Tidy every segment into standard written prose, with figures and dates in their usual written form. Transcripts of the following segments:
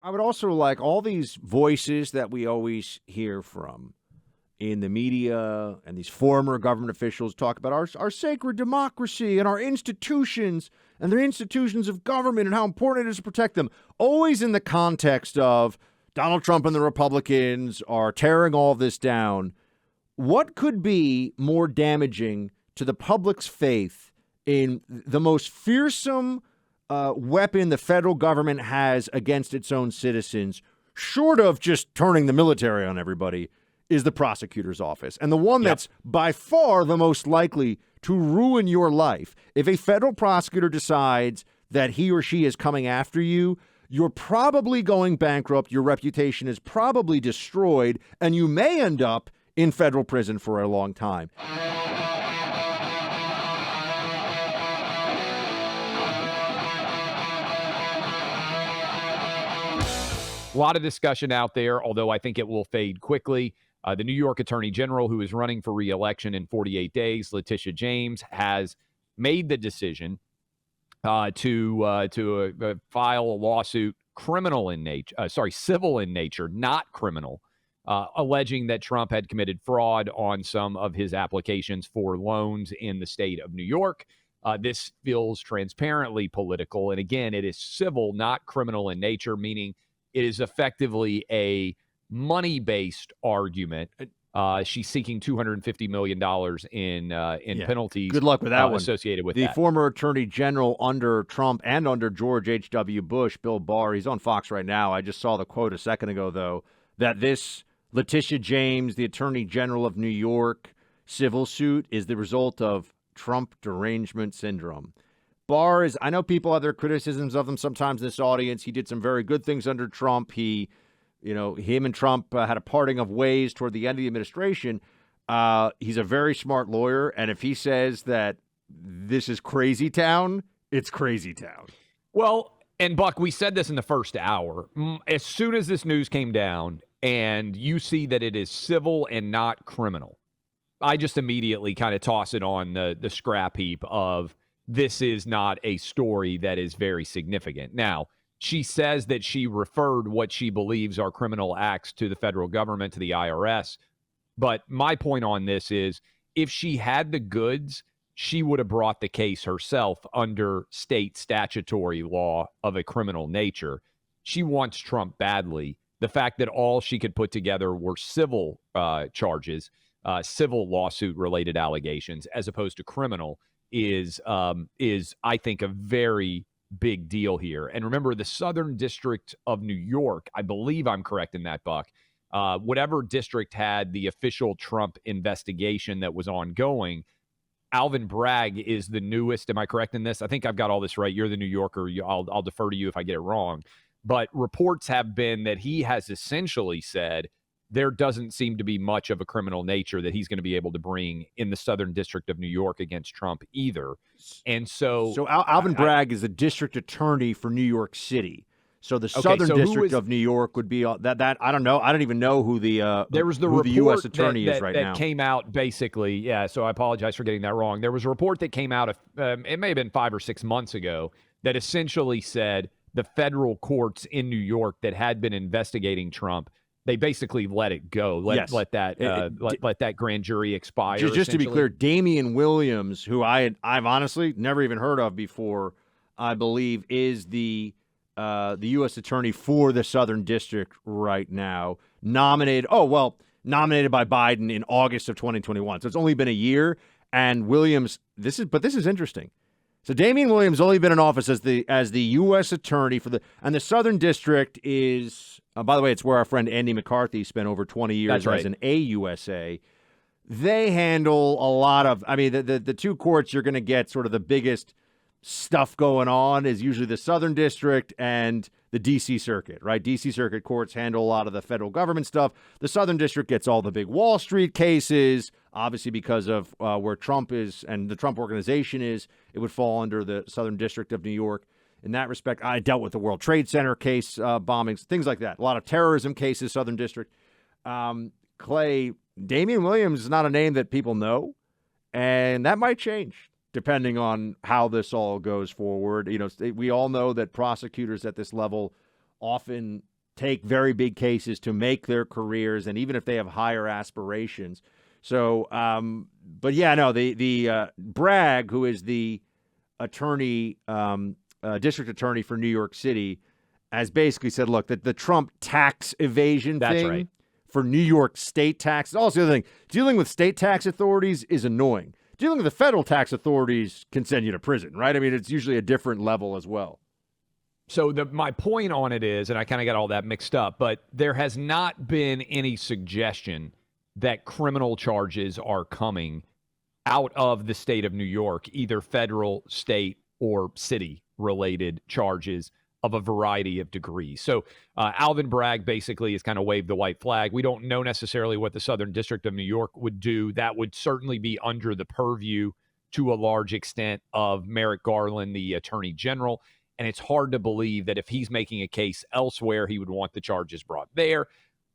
I would also like all these voices that we always hear from in the media and these former government officials talk about our sacred democracy and our institutions and the institutions of government and how important it is to protect them, always in the context of Donald Trump and the Republicans are tearing all this down. What could be more damaging to the public's faith in the most fearsome weapon the federal government has against its own citizens, short of just turning the military on everybody, is the prosecutor's office. And the one that's by far the most likely to ruin your life. If a federal prosecutor decides that he or she is coming after you, you're probably going bankrupt, your reputation is probably destroyed, and you may end up in federal prison for a long time. A lot of discussion out there, although I think it will fade quickly. The New York Attorney General, who is running for re-election in 48 days, Letitia James, has made the decision to file a lawsuit, civil in nature, not criminal, alleging that Trump had committed fraud on some of his applications for loans in the state of New York. This feels transparently political. And again, it is civil, not criminal in nature, meaning it is effectively a money-based argument. She's seeking $250 million in penalties. Good luck with that one. Associated with the that. Former Attorney General under Trump and under George H.W. Bush, Bill Barr, he's on Fox right now. I just saw the quote a second ago, though, that this Letitia James, the Attorney General of New York civil suit, is the result of Trump derangement syndrome. Barr is, I know people have their criticisms of him sometimes in this audience. He did some very good things under Trump. Him and Trump had a parting of ways toward the end of the administration. He's a very smart lawyer, and if he says that this is crazy town, it's crazy town. Well, and Buck, we said this in the first hour. As soon as this news came down and you see that it is civil and not criminal, I just immediately kind of toss it on the scrap heap of this is not a story that is very significant. Now, she says that she referred what she believes are criminal acts to the federal government, to the IRS. But my point on this is if she had the goods, she would have brought the case herself under state statutory law of a criminal nature. She wants Trump badly. The fact that all she could put together were civil charges, civil lawsuit-related allegations, as opposed to criminal, is I think a very big deal here. And remember, the Southern District of New York, I believe I'm correct in that, Buck, whatever district had the official Trump investigation that was ongoing, Alvin Bragg is the newest. Am I correct in this? I think I've got all this right. You're the New Yorker. I'll defer to you if I get it wrong. But reports have been that he has essentially said there doesn't seem to be much of a criminal nature that he's going to be able to bring in the Southern District of New York against Trump either. And so Alvin Bragg is the district attorney for New York City. So the Southern District of New York would be that. I don't know. I don't even know who the there was the U.S. attorney is right now. That came out basically. Yeah. So I apologize for getting that wrong. There was a report that came out. It may have been 5 or 6 months ago that essentially said the federal courts in New York that had been investigating Trump, they basically let it go. Let that grand jury expire. Just to be clear, Damian Williams, who I've honestly never even heard of before, I believe is the U.S. attorney for the Southern District right now, nominated by Biden in August of 2021. So it's only been a year. And Williams, this is interesting. So Damian Williams only been in office as the U.S. attorney and the Southern District is, by the way, it's where our friend Andy McCarthy spent over 20 years as an AUSA. They handle a lot of, the two courts you're going to get sort of the biggest stuff going on is usually the Southern District and the D.C. Circuit, right? D.C. Circuit courts handle a lot of the federal government stuff. The Southern District gets all the big Wall Street cases, obviously because of where Trump is and the Trump organization is. It would fall under the Southern District of New York. In that respect, I dealt with the World Trade Center case bombings, things like that. A lot of terrorism cases, Southern District. Clay, Damian Williams is not a name that people know, and that might change depending on how this all goes forward. We all know that prosecutors at this level often take very big cases to make their careers, and even if they have higher aspirations. So, but yeah, no, the Bragg, who is the attorney, district attorney for New York City, has basically said, look, that the Trump tax evasion thing for New York state taxes, also the other thing, dealing with state tax authorities is annoying. Dealing with the federal tax authorities can send you to prison, right? I mean, it's usually a different level as well. So my point on it is, and I kind of got all that mixed up, but there has not been any suggestion that criminal charges are coming out of the state of New York, either federal, state, or city-related charges of a variety of degrees. So Alvin Bragg basically has kind of waved the white flag. We don't know necessarily what the Southern District of New York would do. That would certainly be under the purview to a large extent of Merrick Garland, the Attorney General. And it's hard to believe that if he's making a case elsewhere, he would want the charges brought there.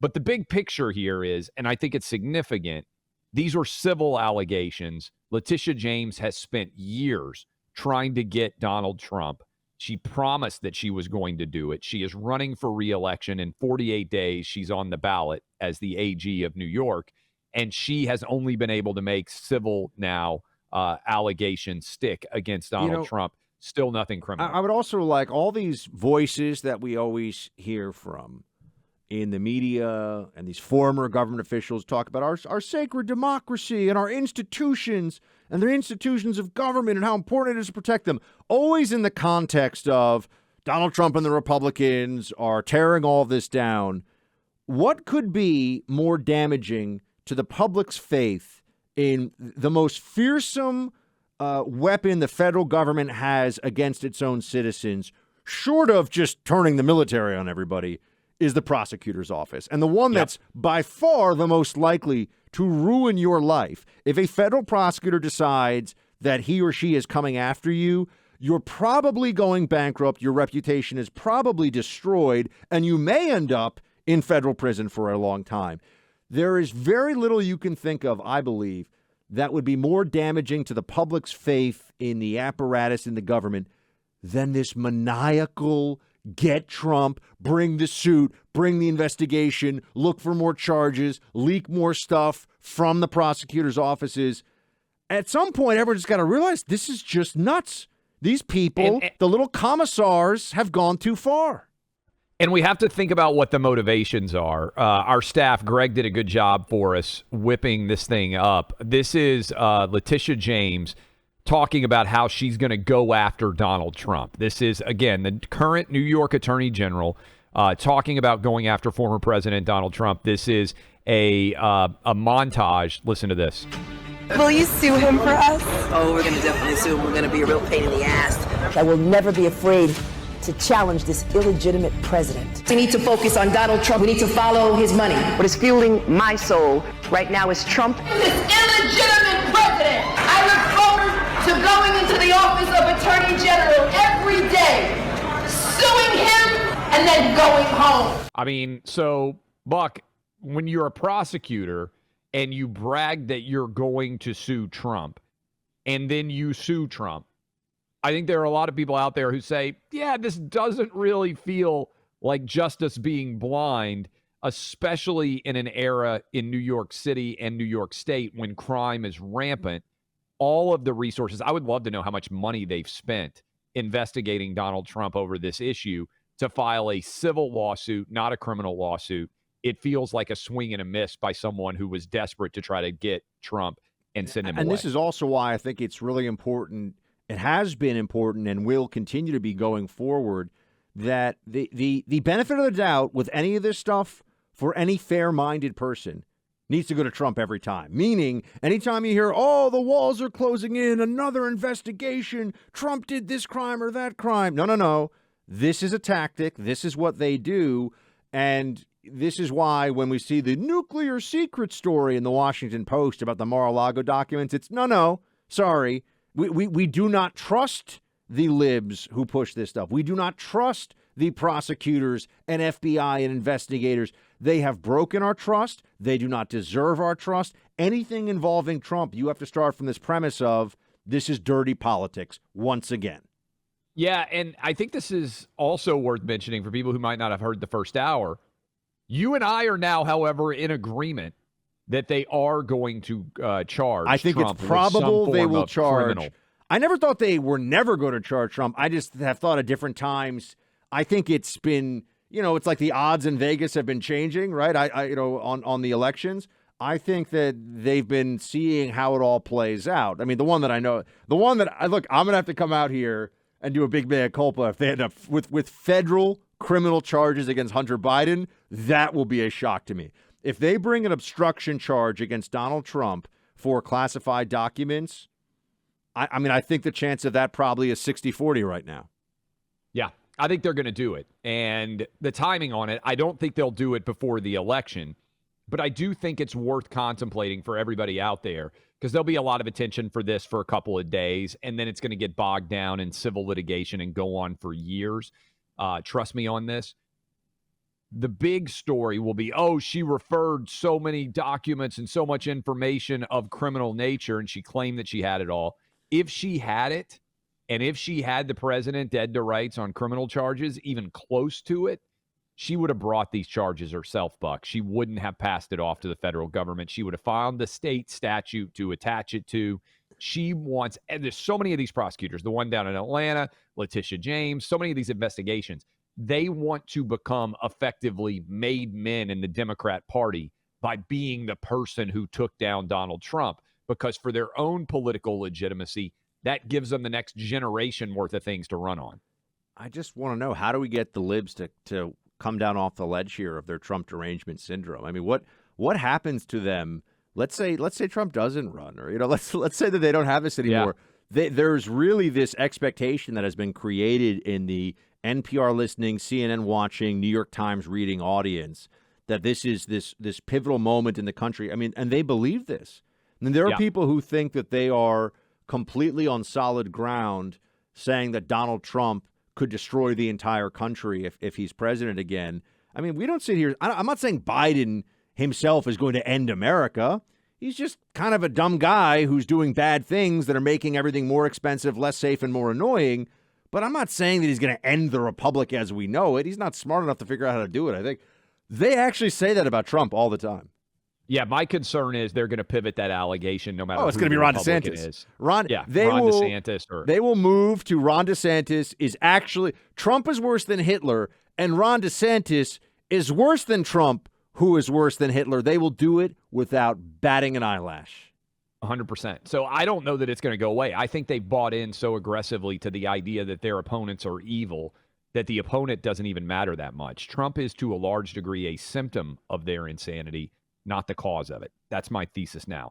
But the big picture here is, and I think it's significant, these are civil allegations. Letitia James has spent years trying to get Donald Trump. She promised that she was going to do it. She is running for re-election. In 48 days, she's on the ballot as the AG of New York. And she has only been able to make civil now allegations stick against Donald Trump. Still nothing criminal. I would also like all these voices that we always hear from in the media, and these former government officials talk about our sacred democracy and our institutions and the institutions of government and how important it is to protect them, always in the context of Donald Trump and the Republicans are tearing all this down. What could be more damaging to the public's faith in the most fearsome weapon the federal government has against its own citizens, short of just turning the military on everybody, is the prosecutor's office. And the one that's by far the most likely to ruin your life. If a federal prosecutor decides that he or she is coming after you, you're probably going bankrupt, your reputation is probably destroyed, and you may end up in federal prison for a long time. There is very little you can think of, I believe, that would be more damaging to the public's faith in the apparatus in the government than this maniacal get Trump, bring the suit, bring the investigation, look for more charges, leak more stuff from the prosecutor's offices. At some point, everyone's got to realize this is just nuts. These people, the little commissars, have gone too far. And we have to think about what the motivations are. Our staff, Greg, did a good job for us whipping this thing up. This is Letitia James talking about how she's going to go after Donald Trump. This is, again, the current New York Attorney General talking about going after former President Donald Trump. This is a montage. Listen to this. Will you sue him for us? Oh, we're going to definitely sue him. We're going to be a real pain in the ass. I will never be afraid to challenge this illegitimate president. We need to focus on Donald Trump. We need to follow his money. What is fueling my soul right now is Trump. This illegitimate president. I look forward to going into the office of Attorney General every day, suing him, and then going home. I mean, so, Buck, when you're a prosecutor and you brag that you're going to sue Trump, and then you sue Trump, I think there are a lot of people out there who say, yeah, this doesn't really feel like justice being blind, especially in an era in New York City and New York State when crime is rampant. All of the resources, I would love to know how much money they've spent investigating Donald Trump over this issue to file a civil lawsuit, not a criminal lawsuit. It feels like a swing and a miss by someone who was desperate to try to get Trump and send him away. And this is also why I think it's really important. It has been important and will continue to be going forward, that the benefit of the doubt with any of this stuff for any fair-minded person needs to go to Trump every time. Meaning, anytime you hear, oh, the walls are closing in, another investigation, Trump did this crime or that crime. No. This is a tactic. This is what they do. And this is why when we see the nuclear secret story in the Washington Post about the Mar-a-Lago documents, it's sorry. We do not trust the libs who push this stuff. We do not trust the prosecutors and FBI and investigators. They have broken our trust. They do not deserve our trust. Anything involving Trump, you have to start from this premise of this is dirty politics once again. Yeah, and I think this is also worth mentioning for people who might not have heard the first hour. You and I are now, however, in agreement that they are going to charge I think Trump it's probable with some they form will of charge. criminal. I never thought they were never going to charge Trump. I just have thought at different times. I think it's been, it's like the odds in Vegas have been changing, right? On the elections. I think that they've been seeing how it all plays out. I mean, the one that I'm going to have to come out here and do a big mea culpa if they end up with federal criminal charges against Hunter Biden. That will be a shock to me. If they bring an obstruction charge against Donald Trump for classified documents, I think the chance of that probably is 60-40 right now. Yeah, I think they're going to do it. And the timing on it, I don't think they'll do it before the election. But I do think it's worth contemplating for everybody out there because there'll be a lot of attention for this for a couple of days, and then it's going to get bogged down in civil litigation and go on for years. Trust me on this. The big story will be, she referred so many documents and so much information of criminal nature, and she claimed that she had it all. If she had it, and if she had the president dead to rights on criminal charges, even close to it, she would have brought these charges herself, Buck. She wouldn't have passed it off to the federal government. She would have found the state statute to attach it to. She wants, and there's so many of these prosecutors, the one down in Atlanta, Letitia James, so many of these investigations, they want to become effectively made men in the Democrat Party by being the person who took down Donald Trump, because for their own political legitimacy, that gives them the next generation worth of things to run on. I just want to know, how do we get the libs to come down off the ledge here of their Trump derangement syndrome? I mean, what happens to them? Let's say Trump doesn't run, or let's say that they don't have this anymore. Yeah. There's really this expectation that has been created in the NPR listening, CNN watching, New York Times reading audience that this is this pivotal moment in the country. I mean, and they believe this. I mean, there are people who think that they are completely on solid ground, saying that Donald Trump could destroy the entire country if he's president again. I mean, we don't sit here. I'm not saying Biden himself is going to end America. He's just kind of a dumb guy who's doing bad things that are making everything more expensive, less safe, and more annoying. But I'm not saying that he's going to end the republic as we know it. He's not smart enough to figure out how to do it. I think they actually say that about Trump all the time. Yeah, my concern is they're going to pivot that allegation no matter. It's going to be Ron DeSantis. Ron DeSantis. They will move to Ron DeSantis is actually Trump is worse than Hitler, and Ron DeSantis is worse than Trump, who is worse than Hitler. They will do it without batting an eyelash. 100%. So I don't know that it's going to go away. I think they've bought in so aggressively to the idea that their opponents are evil that the opponent doesn't even matter that much. Trump is to a large degree a symptom of their insanity, not the cause of it. That's my thesis now.